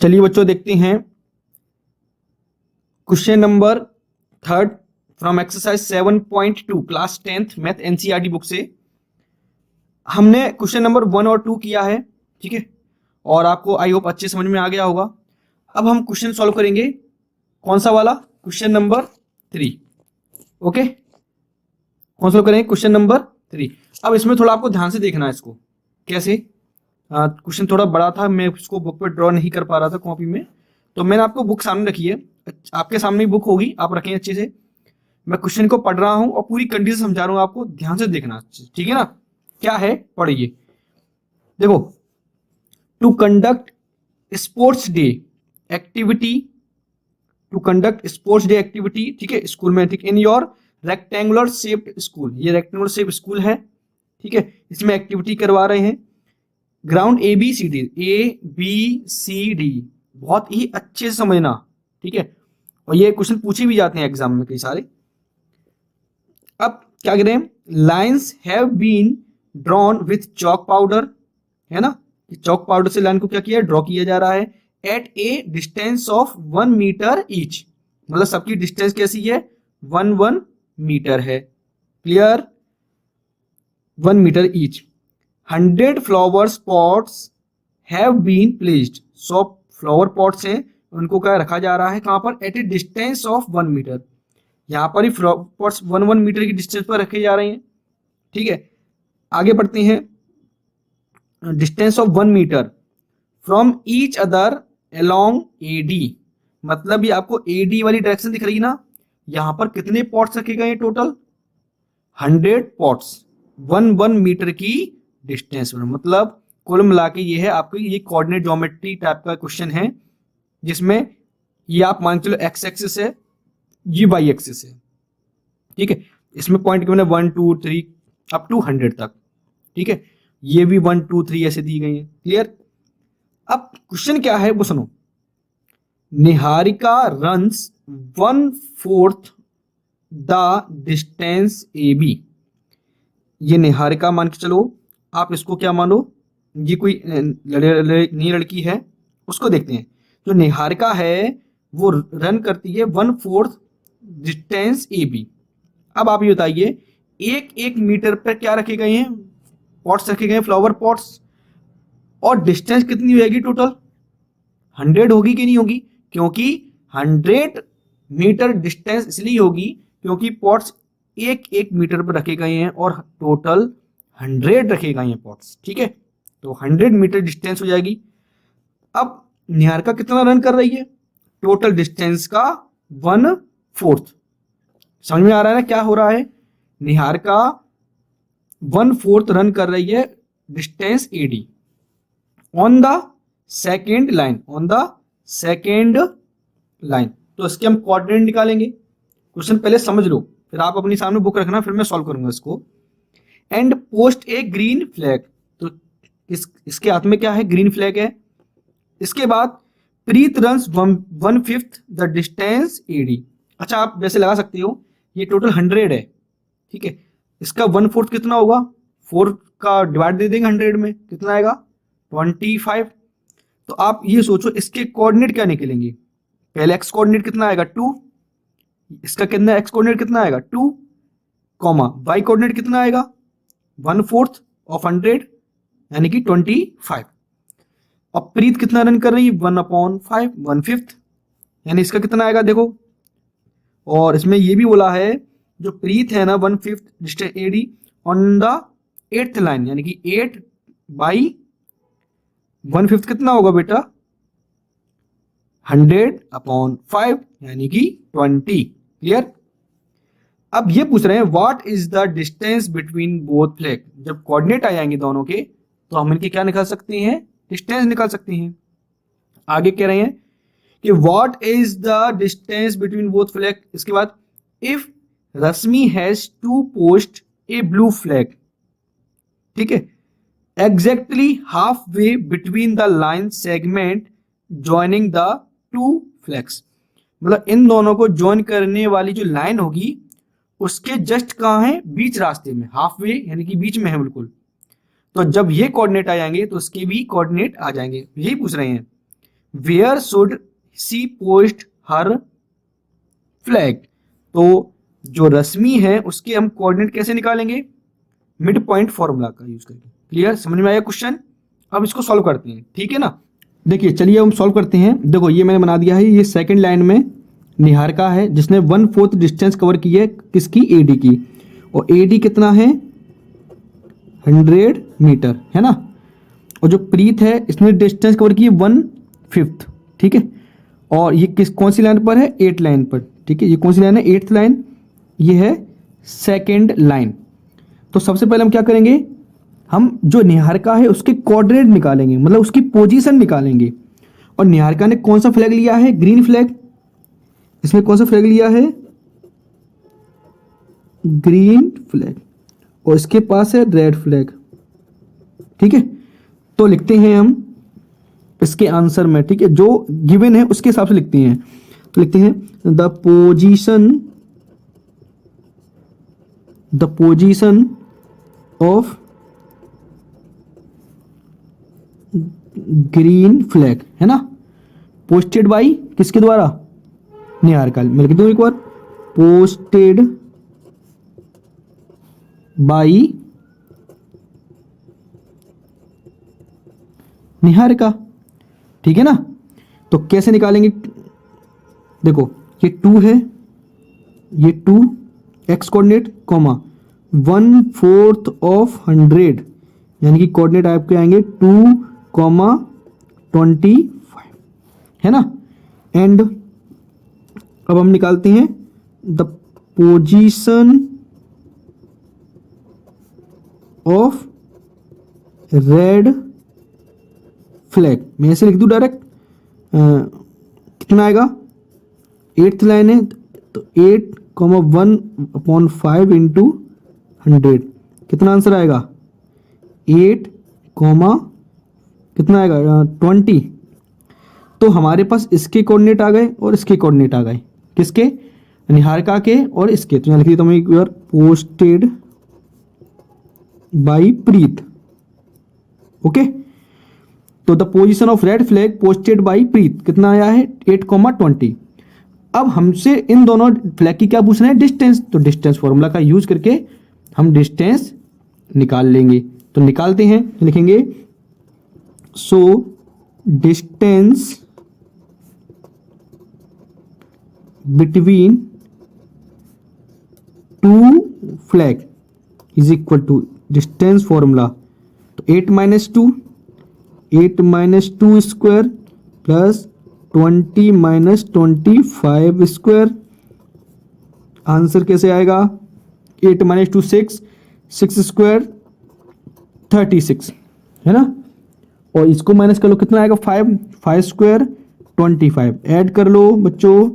चलिए बच्चों देखते हैं question number 3 from exercise 7.2 class 10th math NCERT book से। हमने क्वेश्चन नंबर 1 और 2 किया है, ठीक है, और आपको आई होप अच्छे समझ में आ गया होगा। अब हम क्वेश्चन सॉल्व करेंगे, कौन सा वाला, क्वेश्चन नंबर 3। ओके, कौन सॉल्व करेंगे, क्वेश्चन नंबर 3। अब इसमें थोड़ा आपको ध्यान से देखना है इसको कैसे। क्वेश्चन थोड़ा बड़ा था, मैं उसको बुक पे ड्रॉ नहीं कर पा रहा था कॉपी में, तो मैंने आपको बुक सामने रखी है, आपके सामने ही बुक होगी, आप रखें अच्छे से। मैं क्वेश्चन को पढ़ रहा हूं और पूरी कंडीशन समझा रहा हूं, आपको ध्यान से देखना, ठीक है ना। क्या है, पढ़िए। देखो, to conduct sports day activity, to conduct sports day activity, ठीक है, स्कूल में, ठीक, in your rectangular shaped school, ये रेक्टेंगुलर शेप स्कूल है, ठीक है, इसमें एक्टिविटी करवा रहे हैं। Ground A B C D, A B C D, बहुत ही अच्छे से समझना, ठीक है, और ये क्वेश्चन पूछे भी जाते हैं एग्जाम में कई सारे। अब क्या करें, lines have been drawn with chalk powder, है ना, चॉक पाउडर से लाइन को क्या किया, ड्रॉ किया जा रहा है at a distance of 1 metre each, मतलब सबकी डिस्टेंस कैसी है, 1 मीटर है, clear, 1 metre each. 100 flowers pots have been placed, 100 flower pots हैं, उनको क्या रखा जा रहा है, कहां पर, at a distance of 1 metre, यहां पर ही फ्लावर पॉट्स 1 मीटर की डिस्टेंस पर रखे जा रहे हैं, ठीक है। आगे बढ़ते हैं, distance of 1 metre from each other along A D, मतलब ये आपको एडी वाली डायरेक्शन दिख रही है ना, यहां पर कितने पॉट्स रखे गए हैं, टोटल 100 पॉट्स 1 मीटर की डिस्टेंस पर, मतलब कुल मिला के ये है आपकी, ये कोऑर्डिनेट ज्योमेट्री टाइप का क्वेश्चन है, जिसमें ये आप मान चलो एक्स एक्सिस है, ये वाई एक्सिस है, ठीक है, इसमें पॉइंट के मैंने 1 2 3 अप टू 100 तक, ठीक है, ये भी 1 2 3 ऐसे दी गई है, क्लियर। अब क्वेश्चन क्या है वो सुनो, Niharika runs 1/4 the distance A B, ये निहारिका मान के चलो, आप इसको क्या मानो, ये कोई नई लड़की है, उसको देखते हैं। जो निहारिका है वो रन करती है 1/4 डिस्टेंस ए बी। अब आप ये बताइए, एक मीटर पर क्या रखे गए हैं, पॉट्स रखे गए हैं, फ्लावर पॉट्स, और डिस्टेंस कितनी होगी टोटल, 100 होगी कि नहीं होगी, क्योंकि 100 मीटर डिस्टेंस इसलिए होगी क्योंकि पॉट्स एक मीटर पर रखे गए हैं और टोटल 100 रखे गए हैं पॉट्स, ठीक है, तो 100 मीटर डिस्टेंस हो जाएगी। अब निहारिका कितना रन कर रही है, टोटल डिस्टेंस का 1/4, समझ में आ रहा है ना क्या हो रहा है, निहारिका 1/4 रन कर रही है distance A D on the second line, on the second line, तो इसके हम कोऑर्डिनेट निकालेंगे। क्वेश्चन पहले समझ लो, फिर आप अपनी सामने बुक रखना, फिर मैं सॉल्व करूंगा इसको। And post A green flag, तो इसके हाथ में क्या है, ग्रीन फ्लैग है। इसके बाद प्रीत रन्स 1/5 द डिस्टेंस एडी, अच्छा आप वैसे लगा सकते हो, ये टोटल 100 है, ठीक है, इसका 1/4 कितना होगा, 4 का डिवाइड दे देंगे 100 में, कितना आएगा 25। तो आप ये सोचो इसके कोऑर्डिनेट क्या निकलेंगे, पहले एक्स कोऑर्डिनेट कितना आएगा 2, इसका कितना एक्स कोऑर्डिनेट कितना आएगा 2, कॉमा वाई कोऑर्डिनेट कितना आएगा 1/4 ऑफ 100 यानी कि 25। अब प्रीत कितना रन कर रही है 1/5, 1/5, यानी इसका कितना आएगा देखो, और इसमें ये भी बोला है जो प्रीत है ना 1/5 distance A D on the 8th line, यानी कि 8/1/5 कितना होगा बेटा 100/5 यानी कि 20, क्लियर। अब ये पूछ रहे हैं what is the distance between both flag, जब कोऑर्डिनेट आ जाएंगे दोनों के तो हम इनके क्या निकाल सकते हैं, डिस्टेंस निकाल सकते हैं। आगे कह रहे हैं कि what is the distance between both flag, इसके बाद if Rashmi has to post a blue flag, ठीक है, exactly half way between the line segment joining the 2 flags, मतलब इन दोनों को ज्वाइन करने वाली जो लाइन होगी उसके जस्ट कहां है, बीच रास्ते में, हाफ वे यानी कि बीच में है बिल्कुल, तो जब ये कोऑर्डिनेट आ जाएंगे तो उसके भी कोऑर्डिनेट आ जाएंगे, यही पूछ रहे हैं। Where should she post her flag. तो जो रश्मि है उसके हम कोऑर्डिनेट कैसे निकालेंगे, मिड पॉइंट फॉर्मूला का यूज करके। क्लियर, समझ में आया क्वेश्चन। अब इसको सॉल्व करते हैं, ठीक है ना। देखिए चलिए हम सॉल्व करते हैं। देखो ये मैंने बना दिया है, ये सेकंड लाइन में निहारिका है जिसने 1/4 डिस्टेंस कवर की है किसकी, एडी की, और एडी कितना है 100 मीटर, है ना। और जो प्रीत है इसने डिस्टेंस कवर की है 1/5, ठीक है। और ये कौन सी लाइन पर है, 8 लाइन पर, ठीक है। ये कौन सी लाइन है, 8th लाइन, ये है सेकेंड लाइन। तो सबसे पहले हम क्या करेंगे, हम जो निहारिका है उसके कोऑर्डिनेट निकालेंगे, मतलब उसकी पोजीशन निकालेंगे। और निहारिका ने कौन सा फ्लैग लिया है, ग्रीन फ्लैग। इसमें कौन सा फ्लैग लिया है, ग्रीन फ्लैग, और इसके पास है रेड फ्लैग, ठीक है। तो लिखते हैं हम इसके आंसर में, ठीक है, जो गिवन है उसके हिसाब से लिखते हैं। तो लिखते हैं the position of green flag, है ना, पोस्टेड बाई किसके द्वारा, निहारिका। मैं लिख दूं एक बार, पोस्टेड बाई निहारिका, ठीक है ना। तो कैसे निकालेंगे, देखो ये 2 है, ये 2 एक्स कोऑर्डिनेट कॉमा 1/4 ऑफ 100, यानी कि कोऑर्डिनेट आपके आएंगे 2,25, है ना। एंड अब हम निकालते हैं the position of red flag. मैं ऐसे लिख दूं डायरेक्ट, कितना आएगा, 8th लाइन है तो 8,1/5 इंटू 100, कितना आंसर आएगा, 8, कितना आएगा 20। तो हमारे पास इसके कोऑर्डिनेट आ गए और इसके कोऑर्डिनेट आ गए, किसके, निहारिका के और इसके। तो यहाँ लिख देता हूँ एक बार, पोस्टेड बाई प्रीत, ओके। तो the position of red flag posted by Preet कितना आया है, 8,20। अब हमसे इन दोनों फ्लैग की क्या पूछ रहे हैं, डिस्टेंस। तो डिस्टेंस फॉर्मूला का यूज करके हम डिस्टेंस निकाल लेंगे। तो निकालते हैं, लिखेंगे so distance between 2 flag is equal to distance formula, तो 8 - 2, 8 - 2 स्क्वायर प्लस 20 - 25 स्क्वायर। आंसर कैसे आएगा, 8 - 2 6, 6 स्क्वायर 36, है ना। और इसको माइनस कर लो, कितना आएगा 5 स्क्वायर 25, ऐड कर लो बच्चों,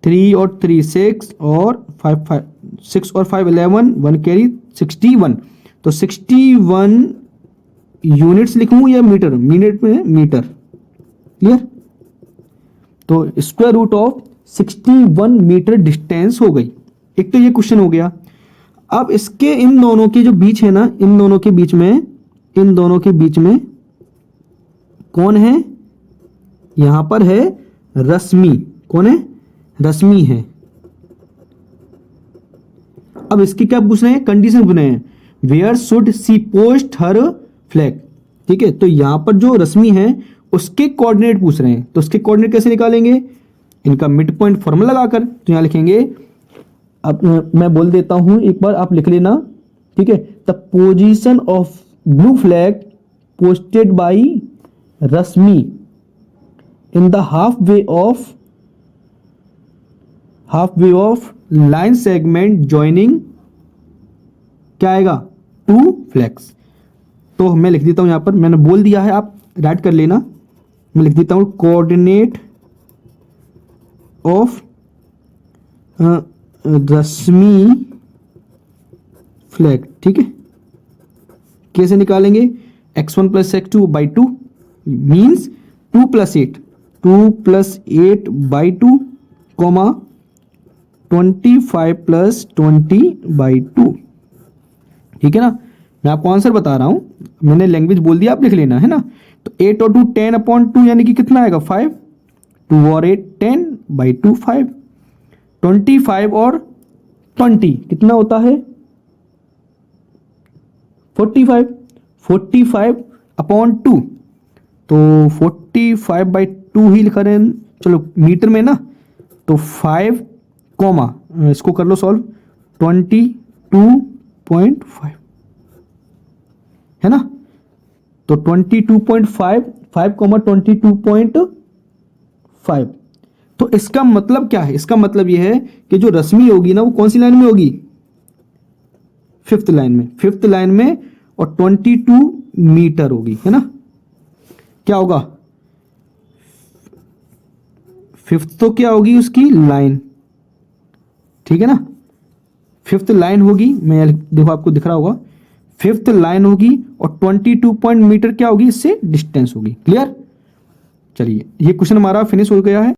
3 और 3 6 और 5 6 और 5 11, 1 कैरी 61। तो 61 यूनिट्स लिखूं या मीटर, मिनट में मीटर, क्लियर। तो square root of 61 metre distance हो गई। एक तो ये क्वेश्चन हो गया। अब इसके इन दोनों के जो बीच है ना, इन दोनों के बीच में कौन है, यहां पर है रश्मि, कौन है, रश्मि है। अब इसके क्या पूछ रहे हैं, कंडीशन पूछ रहे हैं, where should she post her flag, ठीक है। तो यहां पर जो रश्मि है उसके कोऑर्डिनेट पूछ रहे हैं, तो उसके कोऑर्डिनेट कैसे निकालेंगे, इनका मिड पॉइंट फॉर्मूला लगाकर। तो यहां लिखेंगे, अब मैं बोल देता हूं एक बार, आप लिख लेना, ठीक है। The position of blue flag posted by Rashmi in the half way of line segment joining, क्या आएगा, 2 फ्लैग्स। तो मैं लिख देता हूं यहां पर, मैंने बोल दिया है, आप राइट कर लेना। मैं लिख देता हूं कोऑर्डिनेट ऑफ रश्मि फ्लैग, ठीक है। कैसे निकालेंगे, x1 + x2 by 2 means 2 + 8, 2 + 8 by 2, 25 + 20 by 2, ठीक है ना। मैं आपको आंसर बता रहा हूं, मैंने लैंग्वेज बोल दिया, आप लिख लेना, है ना। तो 8 और 2 10/2 यानी कि कितना आएगा 5, 2 और 8 10/2 5, 25 और 20 कितना होता है 45, 45/2, तो 45/2 ही लिखा रहे हैं, चलो मीटर में ना, तो 5 कॉमा इसको कर लो सॉल्व 22.5 है ना, तो 22.5 5,22.5। तो इसका मतलब क्या है, इसका मतलब यह है कि जो रश्मि होगी ना वो कौन सी लाइन में होगी, फिफ्थ लाइन में, फिफ्थ लाइन में, और 22 मीटर होगी, है ना। क्या होगा फिफ्थ, तो क्या होगी उसकी लाइन, ठीक है ना, फिफ्थ लाइन होगी, मैं देखो आपको दिख रहा होगा, फिफ्थ लाइन होगी और 22 पॉइंट मीटर क्या होगी इससे डिस्टेंस होगी। क्लियर, चलिए ये क्वेश्चन हमारा फिनिश हो गया है।